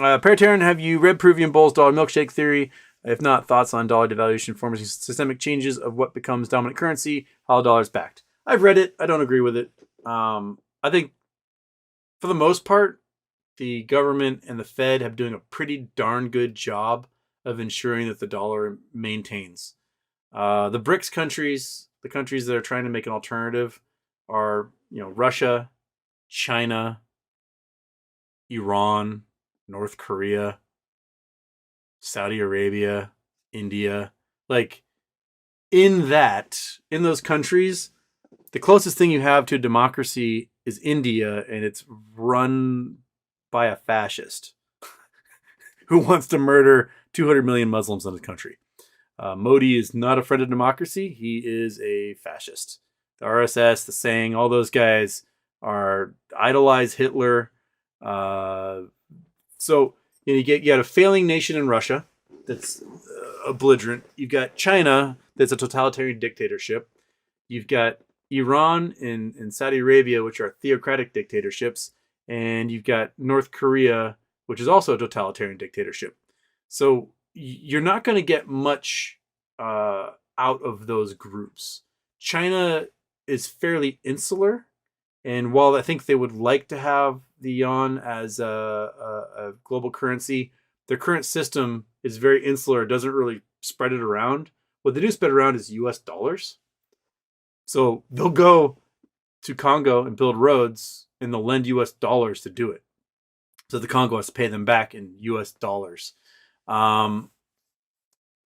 Paratarian, have you read Peruvian Bull's dollar milkshake theory? If not, thoughts on dollar devaluation forming systemic changes of what becomes dominant currency, how the dollar is backed. I've read it. I don't agree with it. I think for the most part, the government and the Fed have doing a pretty darn good job of ensuring that the dollar maintains. The BRICS countries, the countries that are trying to make an alternative, are Russia, China, Iran, North Korea, Saudi Arabia, India. Like in those countries, the closest thing you have to democracy is India, and it's run by a fascist who wants to murder 200 million Muslims in the country. Modi is not a friend of democracy. He is a fascist. The RSS, the Saying, all those guys are idolize Hitler. So you got a failing nation in Russia that's belligerent. You've got China that's a totalitarian dictatorship. You've got Iran and Saudi Arabia, which are theocratic dictatorships. And you've got North Korea, which is also a totalitarian dictatorship. So you're not going to get much out of those groups. China is fairly insular. And while I think they would like to have the yuan as a global currency, their current system is very insular. It doesn't really spread it around. What they do spread around is US dollars. So they'll go to Congo and build roads, and they'll lend US dollars to do it. So the Congo has to pay them back in US dollars.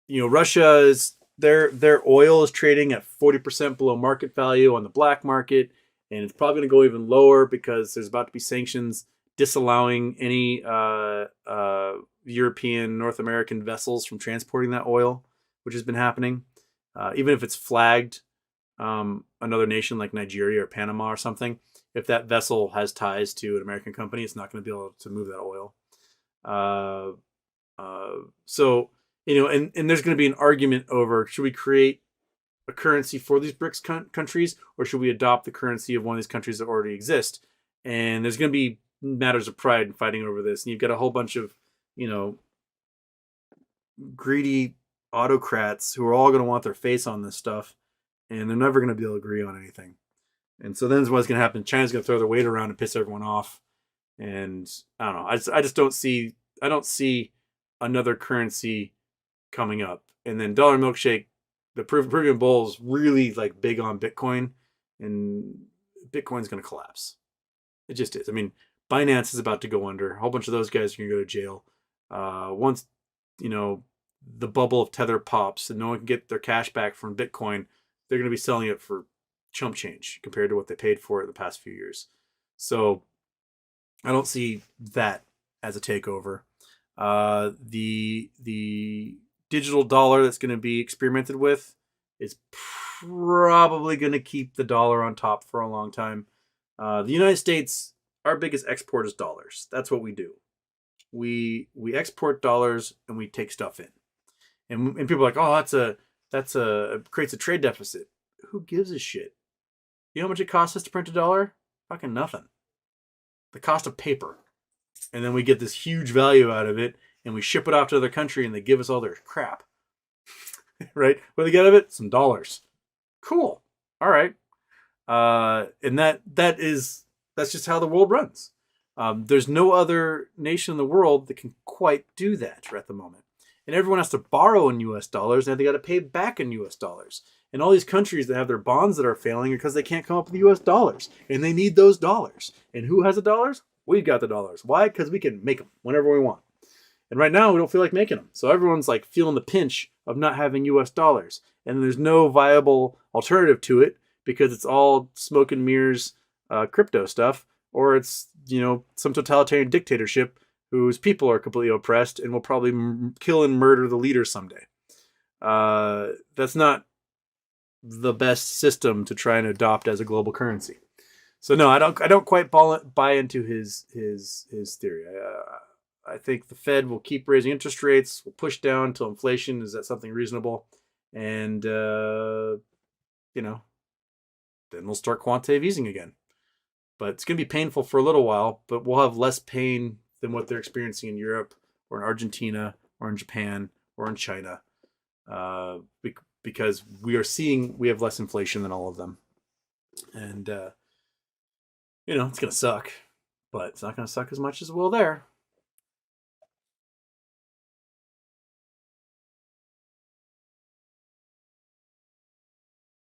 Russia's their oil is trading at 40% below market value on the black market, and it's probably going to go even lower because there's about to be sanctions disallowing any European, North American vessels from transporting that oil, which has been happening. Even if it's flagged another nation like Nigeria or Panama or something, if that vessel has ties to an American company, it's not going to be able to move that oil. And there's going to be an argument over, should we create a currency for these BRICS countries, or should we adopt the currency of one of these countries that already exist? And there's going to be matters of pride and fighting over this. And you've got a whole bunch of, greedy autocrats who are all going to want their face on this stuff, and they're never going to be able to agree on anything. And so then what's going to happen? China's going to throw their weight around and piss everyone off. And I don't know. I just don't see. I don't see another currency coming up. And then dollar milkshake, the Peruvian bull is really like big on Bitcoin, and Bitcoin's going to collapse. It just is. I mean, Binance is about to go under. A whole bunch of those guys are going to go to jail. Once the bubble of Tether pops and no one can get their cash back from Bitcoin, they're going to be selling it for chump change compared to what they paid for it the past few years. So I don't see that as a takeover. The digital dollar that's going to be experimented with is probably going to keep the dollar on top for a long time. The United States, our biggest export is dollars. That's what we do. We export dollars and we take stuff in. And people are like, oh, that's creates a trade deficit. Who gives a shit? You know how much it costs us to print a dollar? Fucking nothing. The cost of paper. And then we get this huge value out of it, and we ship it off to another country, and they give us all their crap. Right? What do they get out of it? Some dollars. Cool. All right. And that's just how the world runs. There's no other nation in the world that can quite do that at the moment. And everyone has to borrow in US dollars, and they got to pay back in US dollars. And all these countries that have their bonds that are failing are because they can't come up with US dollars. And they need those dollars. And who has the dollars? We've got the dollars. Why? Because we can make them whenever we want. And right now, we don't feel like making them. So everyone's like feeling the pinch of not having US dollars. And there's no viable alternative to it because it's all smoke and mirrors crypto stuff. Or it's, some totalitarian dictatorship whose people are completely oppressed and will probably kill and murder the leader someday. That's not the best system to try and adopt as a global currency. So no, I don't quite buy into his theory. I think the Fed will keep raising interest rates, will push down until inflation is at something reasonable, and then we'll start quantitative easing again. But it's going to be painful for a little while, but we'll have less pain than what they're experiencing in Europe or in Argentina or in Japan or in China, because we have less inflation than all of them. And, it's going to suck, but it's not going to suck as much as it will there.